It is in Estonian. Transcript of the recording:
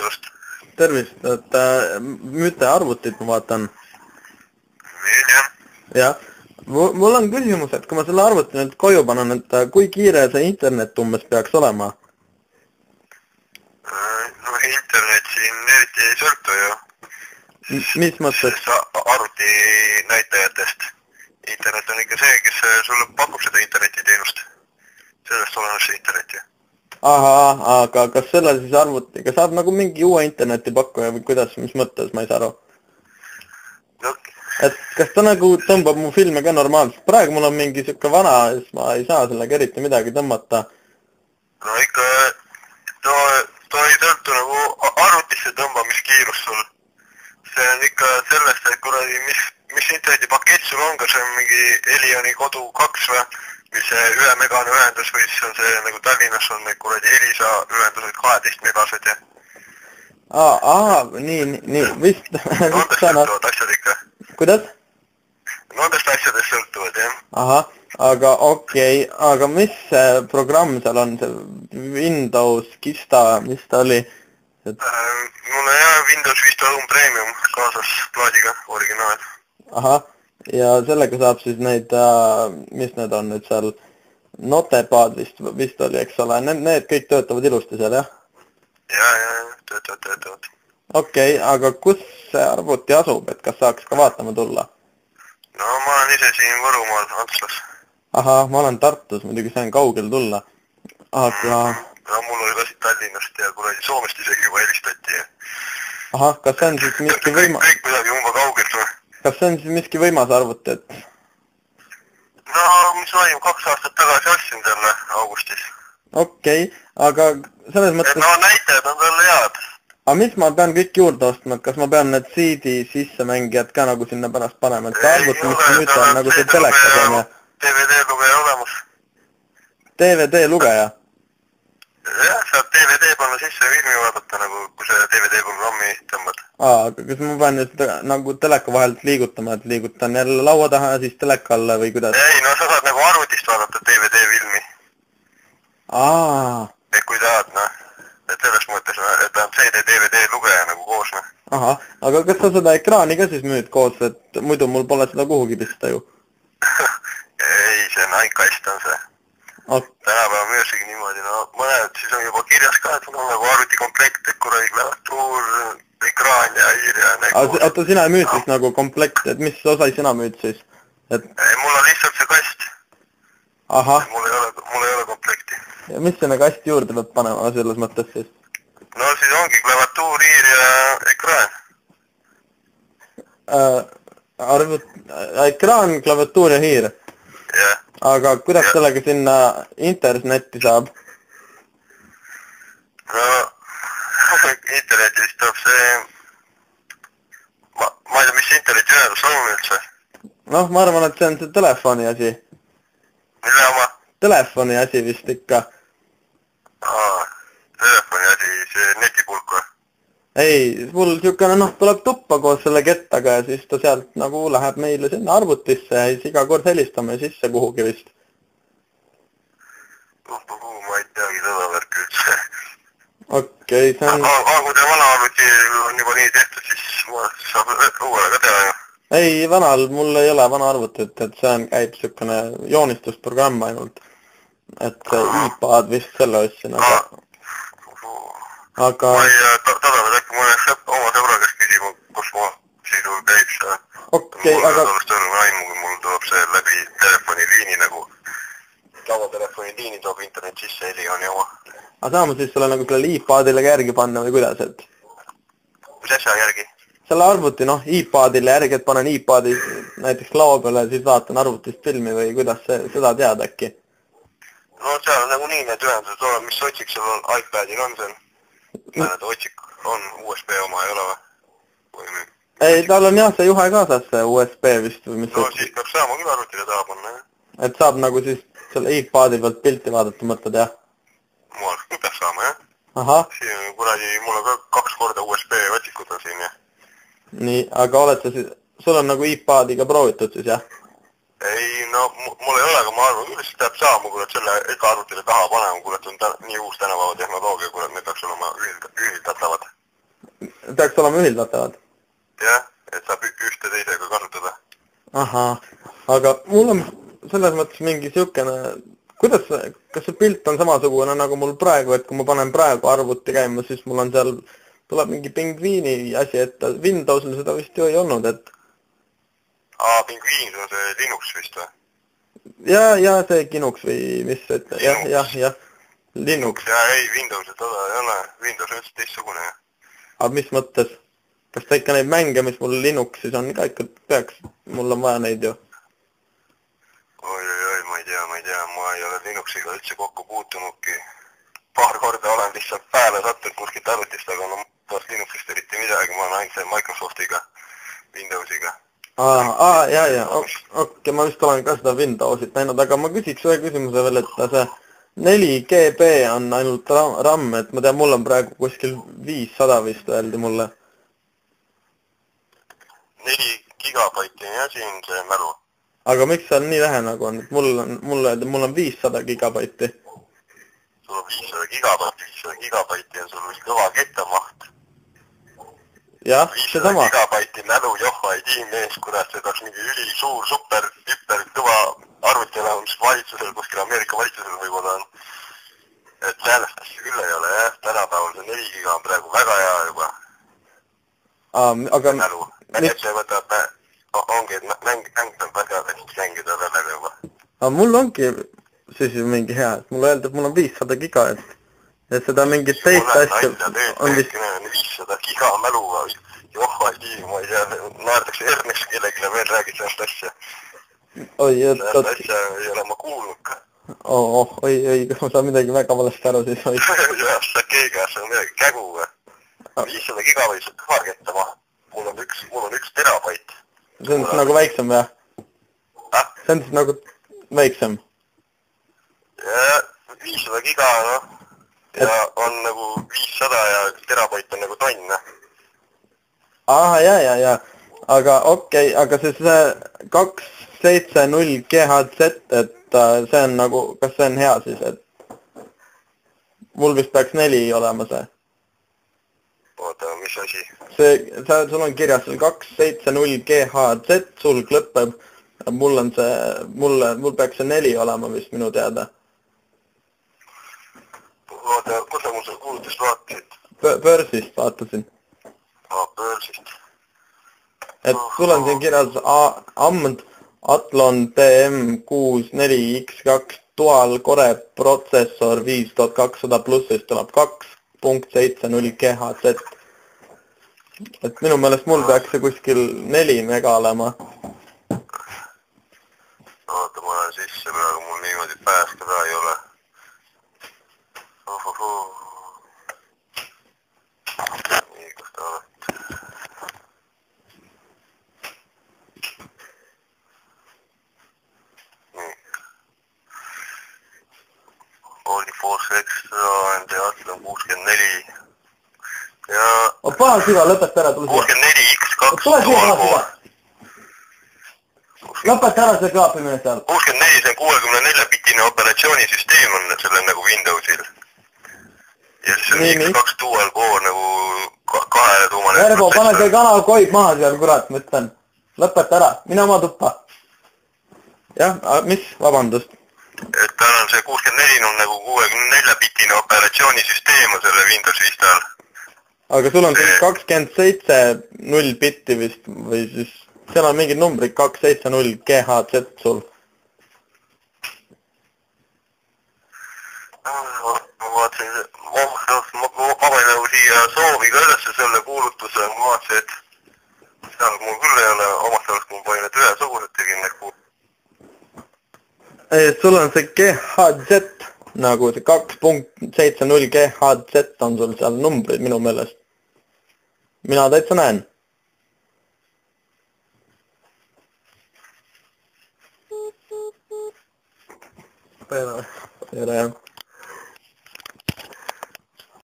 Just. Tervist, et müüte arvutit, ma vaatan. Jah. Mul on küsimus, et kui ma selle arvuti nüüd koju panen, et kui kiire see internet umbes peaks olema? No internet siin eriti ei sõltu ju. Mis mõttes? Arvuti näitajatest. Internet on ikka see, kes sulle pakub seda internetiteenust. Sellest olemas see internet ju. Aha, aga kas selle siis arvutiga saab nagu mingi uue interneti pakkuja või kuidas, mis mõttes, ma ei saa aru? No. Et kas ta nagu tõmbab mu filme ka normaalselt? Praegu mul on mingi siuke vana, siis ma ei saa sellega eriti midagi tõmmata. No ikka, too ei sõltu nagu arvutisse tõmbamiskiirus sul. See on ikka sellest, et kuradi, mis internetipakett sul on, kas on mingi Elioni kodu 2 või, mis see 1 megane ühendus või siis on see nagu Tallinnas on need kuradi Elisa ühendused 12 megased ja. Nii, vist. Nendest sõltuvad asjad ikka. Kuidas? Nendest asjadest sõltuvad, jah. Aha, aga okei, aga mis see programm seal on, see Windows, Kista, mis ta oli? Mul on jah Windows Vista Home Premium kaasas plaadiga, originaal. Aha, ja sellega saab siis neid, mis need on nüüd seal, Notepad vist oli, eks ole, need kõik töötavad ilusti seal, jah? Ja, töötavad. Okei, aga kus see arvuti asub, et kas saaks ka vaatama tulla? No ma olen ise siin Võrumaal, Antslas. Aha, ma olen Tartus, muidugi sain kaugel tulla. Aga... No mul oli ka siit Tallinnast ja kuradi Soomest isegi juba helistati. Aha, kas see on siis miski võimas... Kõik midagi umba kaugelt või? Kas see on siis miski võimas arvuti, et... No, mis ma 2 aastat tagasi ostsin selle augustis. Okei, aga selles mõttes... No näitajad on talle head. Aga mis ma pean kõik juurde ostma, et kas ma pean need CD sissemängijad ka nagu sinna pärast panema, et arvuti, mis nüüd on nagu see telekas on ja... DVD-lugeja olemas. DVD-lugeja? Jah, saab DVD panna sisse ja filmi vaadata nagu, kui see DVD-programmi tõmbad. Aga kas ma pean nüüd nagu teleka vahelt liigutama, et liigutan jälle laua taha ja siis teleka alla või kuidas? Ei, no sa saad nagu arvutist vaadata DVD-filmi. Et kui tahad, noh. Et selles mõttes, et on CD-DVD-lugeja nagu koos, noh. Aha, aga kas sa seda ekraani ka siis müüd koos, et muidu mul pole seda kuhugi pista ju? Ei, see on aikast on see. Tänapäeva müüsegi niimoodi, no mõned siis on juba kirjas ka, et on nagu arvutikomplekt, et kuradi klaviatuur, ekraan ja hiir ja nagu... Oota, sina ei müüd siis nagu komplekt, et mis osa sina müüd siis? Ei, mul on lihtsalt see kast. Ahah. Mul ei ole komplekti. Ja mis sinna kasti juurde peab panema selles mõttes siis? No siis ongi klaviatuur, hiir ja ekraan. Ekraan, klaviatuur ja hiir? Jah. Aga kuidas sellega sinna internetti saab? No, internetis tuleb see... Ma ei tea, mis internetiühendus on üldse? Noh, ma arvan, et see on see telefoni asi. Mille oma? Telefoni asi vist ikka. Telefoni asi, see netipulk või? Ei, mul siukene, noh, tuleb tuppa koos selle kettaga ja siis ta sealt nagu läheb meile sinna arvutisse ja siis iga kord helistame sisse kuhugi vist. Ma ei teagi seda värki üldse. Okei, see on... Aga kui te vana arvuti on juba nii tehtud, siis saab uuele ka teha ju. Ei, mul ei ole vana arvutit, et see käib siukene joonistusprogramm ainult. Et see iPad vist selle ostsin, aga... Ma ei tadanud äkki mõne oma sõbra käest küsima, kus ma siidu käib see. Okei, aga... Mul on aimu, kui mul tuleb see läbi telefoniliini nagu... Tavatelefoni toob internet sisse, Elioni oma. Aga saame siis selle nagu sellele iPadile järgi panna või kuidas, et... Mis asja järgi? Selle arvuti, noh, iPadile järgi, et panen iPadi näiteks laua peale ja siis vaatan arvutist filmi või kuidas seda tead äkki? No seal on nagu nii need ühendused olevad, mis otsik seal on, iPadil on seal. Näed, otsik on USB oma, ei ole või? Ei, tal on jah see juhe kaasas, see USB vist või mis... No siis peab saama küll arvutile taha panna, jah. Et saab nagu siis selle iPadi pealt pilti vaadata, mõtled, jah? Mul peab saama, jah. Ahah. Siin kuradi, mul on ka 2 korda USB otsikud on siin, jah. Nii, aga oled sa siis... Sul on nagu iPadiga proovitud siis, jah? Ei, no mul ei ole, aga ma arvan, kuidas peab saama, kuule, selle ikka arvutile taha panema, kuule, et on nii uus tänapäeva tehnoloogia, kuule, et need peaks olema ühildatavad. Peaks olema ühildatavad? Jah, et saab ühte teisega kasutada. Ahaa, aga mul on selles mõttes mingi siukene, kuidas, kas see pilt on samasugune nagu mul praegu, et kui ma panen praegu arvuti käima, siis mul on seal, tuleb mingi pingviini asi, et Windowsil seda vist ju ei olnud, et... Pingviin, see on see Linux vist või? Ja see Linux või mis, et jah, Linux. Ja ei, Windowsil toda ei ole, Windows on üldse teistsugune. Aga mis mõttes? Kas ta ikka neid mänge, mis mul Linuxis on ka ikka peaks, mul on vaja neid ju? Oi, ma ei tea, ma ei ole Linuxiga üldse kokku puutunudki. Paar korda olen lihtsalt pääle sattunud kuskilt arvutist, aga no Linuxist eriti midagi, ma olen ainult see Microsoftiga, Windowsiga. Ja, okei, ma vist olen ka seda Windowsit näinud, aga ma küsiks ühe küsimuse veel, et see 4GB on ainult RAM, et ma tean, mul on praegu kuskil 500 vist öeldi mulle. 4 gigabaiti on jah siin see mälu. Aga miks seal nii vähe nagu on? Mul on 500 gigabaiti. Sul on 500 gigabaiti on sul vist kõva kettamaht. Jah, see sama. 500 gigabaiti mälu, johva ei tii mees, kurat, see peaks mingi ülisuur, super, hüper, kõva arvuti olema, mis valitsusel, kuskil Ameerika valitsusel võib-olla on. Et sellest asja küll ei ole, jah. Tänapäeval see 4 giga on praegu väga hea juba. Aga... Mälu. Ette võtab, ongi, et mäng peab väga hästi mängida välja juba. Aga mul ongi siis mingi hea, et mulle öeldab, mul on 500 giga, et seda mingit teist asja on vist... 500 giga mäluga, johva ei tii, ma ei tea, naerdakse herneks kellegile veel räägid sellest asja. Sellest asja ei ole ma kuulnud ka. Oi, ma saan midagi väga valesti aru siis. Jah, sa keegas, see on midagi kägu või. 500 giga võib see kõva ketta maha. Mul on 1 terabait. See on siis nagu väiksem või? See on siis nagu väiksem? Ja 500 giga, noh. Ja on nagu 500 ja terabait on nagu tonn. Ja. Aga okei, aga see 270 GHz, et see on nagu, kas see on hea siis, et mul vist peaks 4 olema see? Oota, mis asi? Sul on kirjas 270 GHz, sul lõpeb, mul peaks see 4 olema vist minu teada. Oota, kus sa mul seda kuulutust vaatasid? Börsist vaatasin. Börsist. Et sul on siin kirjas AMD Athlon TM64X2 Dual Core protsessor 5200 plussist tuleb 2.70 GHz. Et minu meelest mul peaks see kuskil 4 mega olema. Oota, ma olen sisse praegu, mul niimoodi päästa ka ei ole. Nii, kus ta oled? Nii. Force Extra on see Athlon 64. Ja... Paha siga, lõpeta ära, tule siia. 64X2 Dual Core. Lõpeta ära see klaapimine seal. 64, see on 64-bitine operatsioonisüsteem on selle nagu Windowsil. Ja siis on X2 Dual Core nagu 2 tuumane... Verbo, pane see kanal koib maha seal, kurat, ma ütlen. Lõpeta ära, mine oma tuppa. Jah, mis? Vabandust. Et tal on see 64 on nagu 64-bitine operatsioonisüsteem on selle Windows Vistal. Aga sul on see 27 0 bitti vist või siis... Seal on mingid numbrid 270 GHz sul. Ma vaatasin, ma panen nagu siia soovi ka ülesse selle kuulutuse, ma vaatasin, et seal mul küll ei ole omast arvast, mul panin need ühesugused tegin need kuulutused. Sul on see GHz, nagu see 2.70 GHz on sul seal numbrid minu meelest. Mina täitsa näen. Tere.